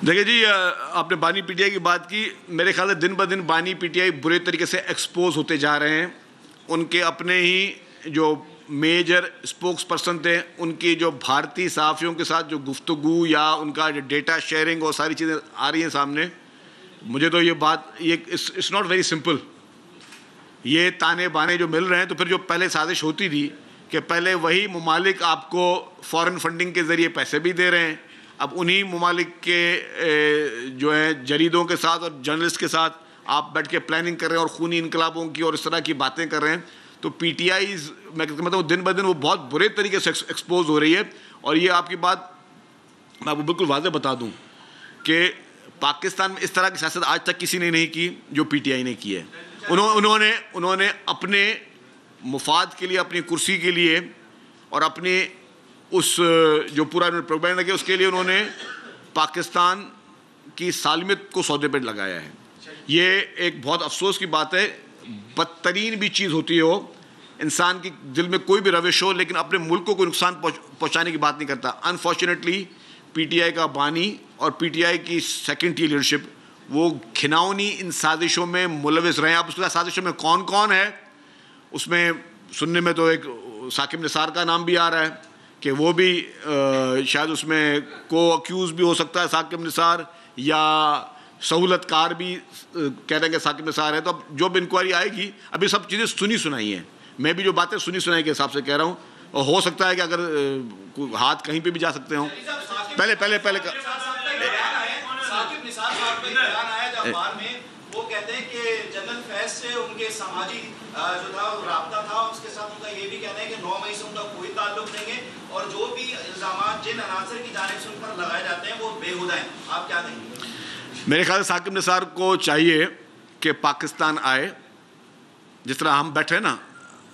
دیکھیے جی، آپ نے بانی پی ٹی آئی کی بات کی. میرے خیال سے دن بدن بانی پی ٹی آئی برے طریقے سے ایکسپوز ہوتے جا رہے ہیں. ان کے اپنے ہی جو میجر اسپوکس پرسن تھے, ان کی جو بھارتی صحافیوں کے ساتھ جو گفتگو یا ان کا جو ڈیٹا شیئرنگ اور ساری چیزیں آ رہی ہیں سامنے, مجھے تو یہ بات اٹس ناٹ ویری سمپل. یہ تانے بانے جو مل رہے ہیں, تو پھر جو پہلے سازش ہوتی تھی کہ پہلے وہی ممالک آپ کو فارن فنڈنگ کے ذریعے پیسے بھی دے رہے ہیں, اب انہی ممالک کے جو ہے جریدوں کے ساتھ اور جرنلسٹ کے ساتھ آپ بیٹھ کے پلاننگ کر رہے ہیں اور خونی انقلابوں کی اور اس طرح کی باتیں کر رہے ہیں. تو پی ٹی آئیز میں کہتا ہوں دن بدن وہ بہت برے طریقے سے ایکسپوز ہو رہی ہے. اور یہ آپ کی بات میں آپ کو بالکل واضح بتا دوں کہ پاکستان میں اس طرح کی سیاست آج تک کسی نے نہیں کی جو پی ٹی آئی نے کی ہے. انہوں نے اپنے مفاد کے لیے, اپنی کرسی کے لیے اور اپنے اس جو پورا پروپیگنڈا کیا اس کے لیے انہوں نے پاکستان کی سالمیت کو سودے پہ لگایا ہے. یہ ایک بہت افسوس کی بات ہے. بدترین بھی چیز ہوتی ہو, انسان کی دل میں کوئی بھی روش ہو, لیکن اپنے ملک کو کوئی نقصان پہنچانے کی بات نہیں کرتا. انفارچونیٹلی پی ٹی آئی کا بانی اور پی ٹی آئی کی سیکنڈ ٹی لیڈرشپ وہ گھناؤنی ان سازشوں میں ملوث رہے ہیں. اب اس کے سازشوں میں کون کون ہے, اس میں سننے میں تو ایک ثاقب نثار کا نام بھی آ رہا ہے کہ وہ بھی شاید اس میں کو اکیوز بھی ہو سکتا ہے ثاقب نثار, یا سہولت کار بھی کہہ رہے ہیں کہ ثاقب نثار ہے. تو اب جو بھی انکوائری آئے گی, ابھی سب چیزیں سنی سنائی ہیں, میں بھی جو باتیں سنی سنائی کے حساب سے کہہ رہا ہوں, اور ہو سکتا ہے کہ اگر ہاتھ کہیں پہ بھی جا سکتے ہوں. پہلے وہ کہتے ہیں کہ جنرل فیض سے ان کے سماجی جو تھا رابطہ تھا, اس کے ساتھ ان کا یہ بھی کہنا ہے کہ 9 مئی سے ان کا کوئی تعلق نہیں ہے, اور جو بھی الزامات جن عناصر کی جانب سے ان پر لگائے جاتے ہیں وہ بےہودہ ہیں. آپ کیا کہیں گے؟ میرے خیال سے ثاقب نثار کو چاہیے کہ پاکستان آئے, جس طرح ہم بیٹھے نا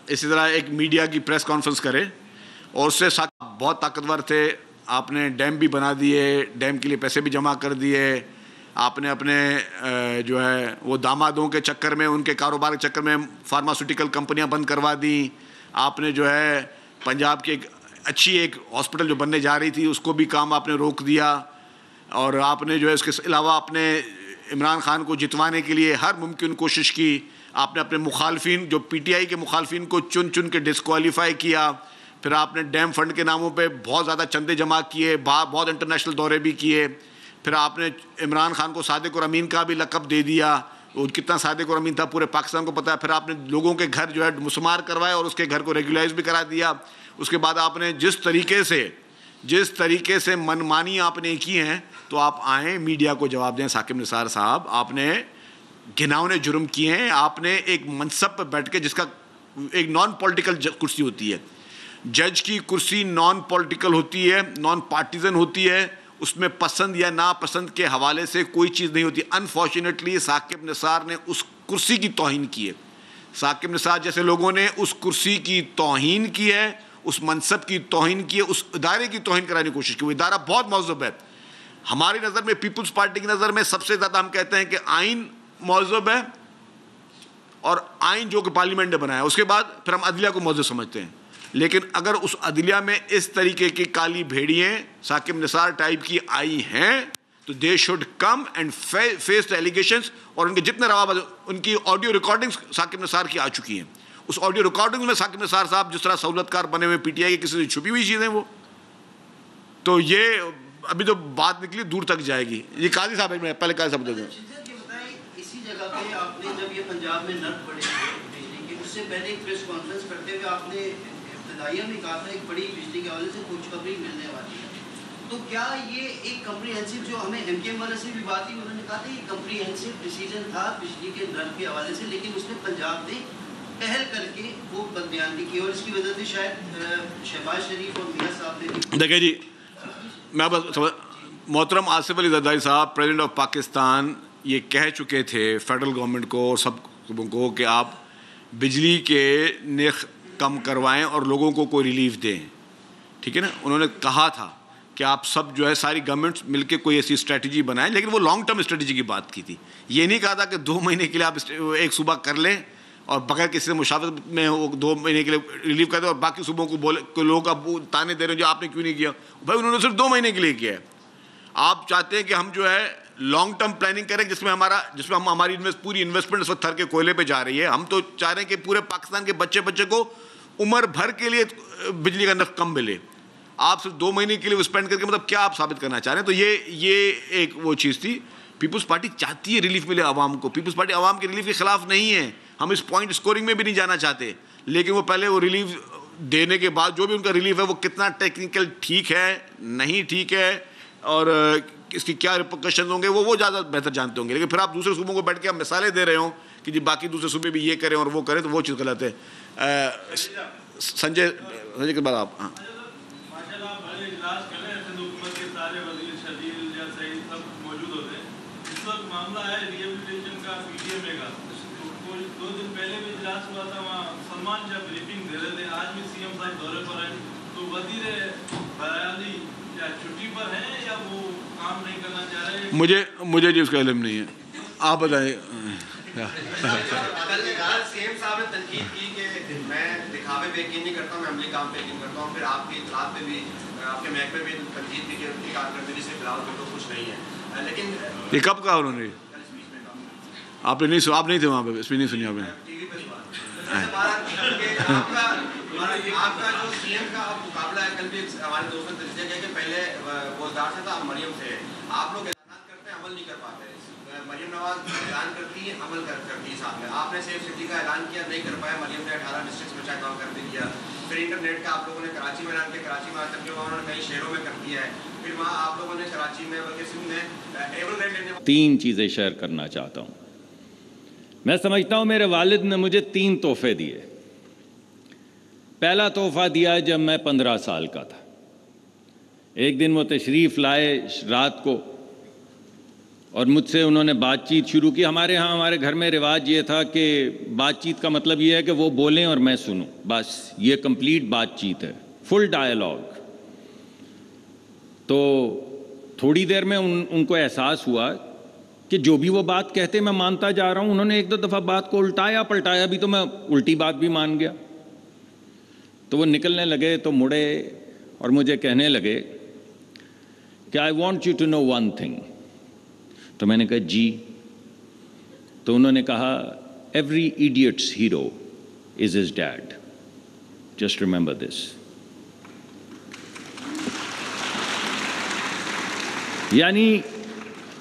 اسی طرح ایک میڈیا کی پریس کانفرنس کرے. اور اس سے بہت طاقتور تھے, آپ نے ڈیم بھی بنا دیے, ڈیم کے لیے پیسے بھی جمع کر دیے, آپ نے اپنے جو ہے وہ دامادوں کے چکر میں, ان کے کاروبار کے چکر میں فارماسیوٹیکل کمپنیاں بند کروا دیں, آپ نے جو ہے پنجاب کی ایک اچھی ایک ہاسپٹل جو بننے جا رہی تھی اس کو بھی کام آپ نے روک دیا, اور آپ نے جو ہے اس کے علاوہ آپ نے عمران خان کو جتوانے کے لیے ہر ممکن کوشش کی. آپ نے اپنے مخالفین جو پی ٹی آئی کے مخالفین کو چن چن کے ڈسکوالیفائی کیا. پھر آپ نے ڈیم فنڈ کے ناموں پہ بہت زیادہ چندے جمع کیے, بہت انٹرنیشنل دورے بھی کیے. پھر آپ نے عمران خان کو صادق اور امین کا بھی لقب دے دیا, وہ کتنا صادق اور امین تھا پورے پاکستان کو پتہ ہے. پھر آپ نے لوگوں کے گھر جو ہے مسمار کروائے اور اس کے گھر کو ریگولائز بھی کرا دیا. اس کے بعد آپ نے جس طریقے سے منمانی آپ نے کی ہیں, تو آپ آئیں میڈیا کو جواب دیں. ثاقب نثار صاحب, آپ نے گھناؤنے جرم کیے ہیں. آپ نے ایک منصب پہ بیٹھ کے, جس کا ایک نان پولیٹیکل کرسی ہوتی ہے, جج کی کرسی نان پولیٹیکل ہوتی ہے, نان پارٹیزن ہوتی ہے, اس میں پسند یا ناپسند کے حوالے سے کوئی چیز نہیں ہوتی. انفارچونیٹلی ثاقب نثار نے اس کرسی کی توہین کی ہے. ثاقب نثار جیسے لوگوں نے اس کرسی کی توہین کی ہے, اس منصب کی توہین کی ہے, اس ادارے کی توہین کرانے کی کوشش کی. وہ ادارہ بہت مہذب ہے ہماری نظر میں, پیپلز پارٹی کی نظر میں سب سے زیادہ ہم کہتے ہیں کہ آئین مہذب ہے, اور آئین جو کہ پارلیمنٹ نے بنایا, اس کے بعد پھر ہم عدلیہ کو مہذب سمجھتے ہیں. لیکن اگر اس عدلیہ میں اس طریقے کی کالی بھیڑیاں ثاقب نثار ٹائپ کی آئی ہیں, تو they should come and face the allegations. اور ان کے جتنے روابط, ان کی آڈیو ریکارڈنگز ثاقب نثار کی آ چکی ہیں. اس آڈیو ریکارڈنگ میں ثاقب نثار صاحب جس طرح سہولت کار بنے ہوئے, پی ٹی آئی کی کسی سے چھپی ہوئی چیزیں وہ, تو یہ ابھی تو بات نکلی دور تک جائے گی. یہ قاضی صاحب, میں پہلے قاضی صاحب دے دوں. اسی جگہ پہ آپ نے جب یہ پنجاب میں نرخ بڑھے بجلی کے, اس سے پہلے ایک پریس کانفرنس کرتے ہوئے آپ نے ابتدائیہ میں کہا تھا ایک بڑی بجلی کے حوالے سے خوشخبری ملنے والی ہے. تو کیا یہ ایک کمپریہنسو, جو ہمیں ایم کے ایم والے سے بھی بات کی, انہوں نے کہا تھا یہ کمپریہنسو ڈیسیجن تھا بجلی کے نرخ کے حوالے سے, لیکن اس میں پنجاب نے پہل کر کے وہ بدبیانی کی, اور اس کی وجہ سے شاید شہباز شریف اور میاں صاحب نے بھی. دیکھیں جی, میں بس محترم آصف علی زرداری صاحب پریزیڈنٹ آف پاکستان یہ کہہ چکے تھے فیڈرل گورنمنٹ کو اور سب کو کہ آپ بجلی کے نرخ کم کروائیں اور لوگوں کو کوئی ریلیف دیں. ٹھیک ہے نا, انہوں نے کہا تھا کہ آپ سب جو ہے ساری گورنمنٹس مل کے کوئی ایسی اسٹریٹجی بنائیں, لیکن وہ لانگ ٹرم اسٹریٹجی کی بات کی تھی. یہ نہیں کہا تھا کہ 2 مہینے کے لیے آپ ایک صوبہ کر لیں اور بغیر کسی سے مشاورت میں وہ 2 مہینے کے لیے ریلیف کر دیں, اور باقی صوبوں کو بولے کہ لوگ اب تانے دے رہے ہیں جو آپ نے کیوں نہیں کیا. بھائی انہوں نے صرف 2 مہینے کے لیے کیا ہے. آپ چاہتے ہیں کہ ہم جو ہے لانگ ٹرم پلاننگ کریں جس میں ہم ہماری پوری انویسٹمنٹ اس وقت تھر کے کوئلے پہ جا رہی ہے. ہم تو چاہ رہے ہیں کہ پورے پاکستان کے بچے کو عمر بھر کے لیے بجلی کا نرخ کم ملے. آپ صرف 2 مہینے کے لیے اسپینڈ کر کے مطلب کیا آپ ثابت کرنا چاہ رہے ہیں؟ تو یہ ایک وہ چیز تھی. پیپلز پارٹی چاہتی ہے ریلیف ملے عوام کو. پیپلز پارٹی عوام کے ریلیف کے خلاف نہیں ہے. ہم اس پوائنٹ اسکورنگ میں بھی نہیں جانا چاہتے, لیکن وہ پہلے وہ ریلیف دینے کے بعد جو بھی ان کا ریلیف ہے وہ کتنا ٹیکنیکل ٹھیک ہے نہیں ٹھیک ہے اور اس کی کیا ریپرکشنز ہوں گے وہ زیادہ بہتر جانتے ہوں گے. لیکن پھر آپ دوسرے صوبوں کو بیٹھ کے آپ مثالیں دے رہے ہوں کہ جی باقی دوسرے صوبے بھی یہ کریں اور وہ کریں, تو وہ چیز غلط ہے. سنجے کے بعد آپ معاملہ ہے ریہیبلیٹیشن کا پی ڈی ایم اے کا. 2 دن پہلے بھی اجلاس ہوا تھا, وہاں سلمان شاہ بریفنگ دے رہے تھے. آج بھی سی ایم صاحب دورے پر ہیں, تو وزیر بحالی یا چھٹی پر ہیں یا وہ کام نہیں کرنا چاہ رہے؟ مجھے جی اس کا علم نہیں ہے, آپ بتائیں. سی ایم صاحب نے تنقید کی کہ میں دکھاوے پہ یقین نہیں کرتا ہوں, میں عملی کام پہ یقین کرتا ہوں. پھر آپ کی اطلاعات پہ بھی آپ کے محکمے بھی تنقید کی کہ ان کی کارکردگی سے فلحال تو کچھ نہیں ہے. لیکن یہ کب کہا انہوں نے؟ آپ نہیں تھے وہاں پہ, اسپیچ نہیں سنی آپ نے؟ ٹی وی پہ آپ کا جو سی ایم کا مقابلہ ہے, کل بھی ہمارے دوست نے تجزیہ کیا کہ پہلے بولدار سے تھا, مریم سے. آپ لوگ اعلانات کرتے ہیں, عمل نہیں کر پاتے. مریم نواز اعلان کرتی ہے, عمل کرتی ہے ساتھ میں. آپ نے سیف سٹی کا اعلان کیا, نہیں کر پایا. مریم نے 18 ڈسٹرکٹس میں چاہے کام کر دیا. پھر انٹرنیٹ کا آپ لوگوں نے کراچی میں اعلان کیا, کراچی میں آج تک جو انہوں نے کئی شہروں میں کر دیا ہے. پھر وہاں آپ لوگوں نے کراچی میں بلکہ سندھ میں ایون ریٹ لینے 3 چیزیں شیئر کرنا چاہتا ہوں. میں سمجھتا ہوں میرے والد نے مجھے 3 تحفے دیے. پہلا تحفہ دیا جب میں 15 سال کا تھا. ایک دن وہ تشریف لائے رات کو اور مجھ سے انہوں نے بات چیت شروع کی. ہمارے گھر میں رواج یہ تھا کہ بات چیت کا مطلب یہ ہے کہ وہ بولیں اور میں سنوں, بس یہ کمپلیٹ بات چیت ہے, فل ڈائیلاگ. تو تھوڑی دیر میں ان کو احساس ہوا کہ جو بھی وہ بات کہتے میں مانتا جا رہا ہوں. انہوں نے 1-2 دفعہ بات کو الٹایا پلٹایا بھی, تو میں الٹی بات بھی مان گیا. تو وہ نکلنے لگے تو مڑے اور مجھے کہنے لگے کہ I want you to know one thing. تو میں نے کہا جی. تو انہوں نے کہا every idiot's hero is his dad, just remember this. یعنی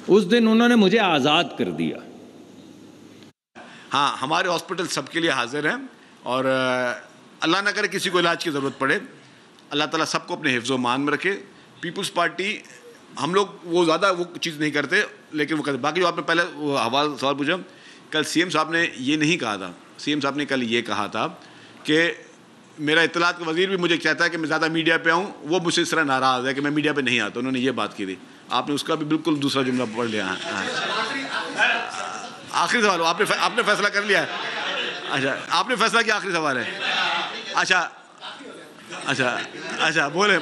اس دن انہوں نے مجھے آزاد کر دیا. ہاں, ہمارے ہاسپٹل سب کے لیے حاضر ہیں اور اللہ نہ کرے کسی کو علاج کی ضرورت پڑے. اللہ تعالیٰ سب کو اپنے حفظ و امان میں رکھے. پیپلز پارٹی ہم لوگ وہ زیادہ وہ چیز نہیں کرتے, لیکن وہ کرتے. باقی جو آپ نے پہلے وہ سوال پوچھا, کل سی ایم صاحب نے یہ نہیں کہا تھا. سی ایم صاحب نے کل یہ کہا تھا کہ میرا اطلاعات کا وزیر بھی مجھے کہتا ہے کہ میں زیادہ میڈیا پہ آؤں, وہ مجھ سے اس طرح ناراض ہے کہ میں میڈیا پہ نہیں آتا. انہوں نے یہ بات کی تھی. آپ نے اس کا بھی بالکل دوسرا جملہ پڑھ لیا. آخری سوال آپ نے فیصلہ کر لیا ہے. اچھا, آپ نے فیصلہ کیا, آخری سوال ہے. اچھا بولیں.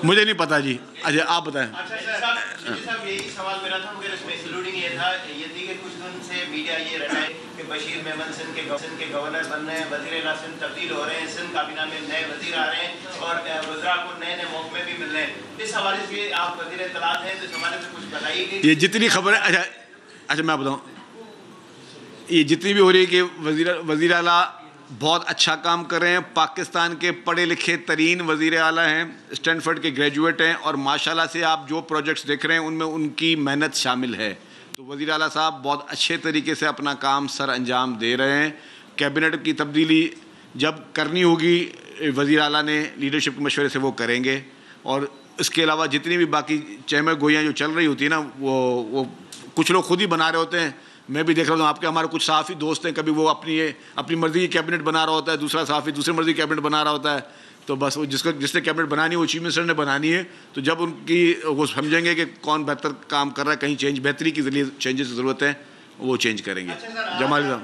مجھے نہیں پتا جی. اچھا آپ بتائیں. صاحب یہی سوال میرا تھا, مگر اس میں انکلوڈنگ یہ تھا یہ تھی کہ کچھ دن سے میڈیا یہ رہا ہے کہ بشیر میمن سندھ کے گورنر بن رہے ہیں, وزیر اعلیٰ سندھ تبدیل ہو رہے ہیں, سندھ کابینہ میں نئے وزیر آ رہے ہیں اور وزراء کو نئے محکمے بھی مل رہے ہیں. اس حوالے سے آپ وزیر اطلاعات ہیں, تو اس حوالے سے کچھ بتائیے کہ یہ جتنی خبر ہے. اچھا میں بتاؤں, یہ جتنی بھی ہو رہی ہے کہ وزیر اعلیٰ بہت اچھا کام کر رہے ہیں, پاکستان کے پڑھے لکھے ترین وزیر اعلیٰ ہیں, اسٹینفرڈ کے گریجویٹ ہیں, اور ماشاءاللہ سے آپ جو پروجیکٹس دیکھ رہے ہیں ان میں ان کی محنت شامل ہے. تو وزیر اعلیٰ صاحب بہت اچھے طریقے سے اپنا کام سر انجام دے رہے ہیں. کیبنٹ کی تبدیلی جب کرنی ہوگی وزیر اعلیٰ نے لیڈرشپ کے مشورے سے وہ کریں گے. اور اس کے علاوہ جتنی بھی باقی چہمے گوئیاں جو چل رہی ہوتی ہیں نا, وہ کچھ لوگ خود ہی بنا رہے ہوتے ہیں. میں بھی دیکھ رہا ہوں آپ کے ہمارے کچھ صحافی دوست ہیں, کبھی وہ اپنی مرضی کی کیبنٹ بنا رہا ہوتا ہے, دوسرا صحافی دوسری مرضی کی کیبنٹ بنا رہا ہوتا ہے. تو بس وہ جس نے کیبنٹ بنانی ہے وہ چیف منسٹر نے بنانی ہے. تو جب ان کی وہ سمجھیں گے کہ کون بہتر کام کر رہا ہے, کہیں بہتری کے ذریعے چینجز کی ضرورت ہے, وہ چینج کریں گے. جمال صاحب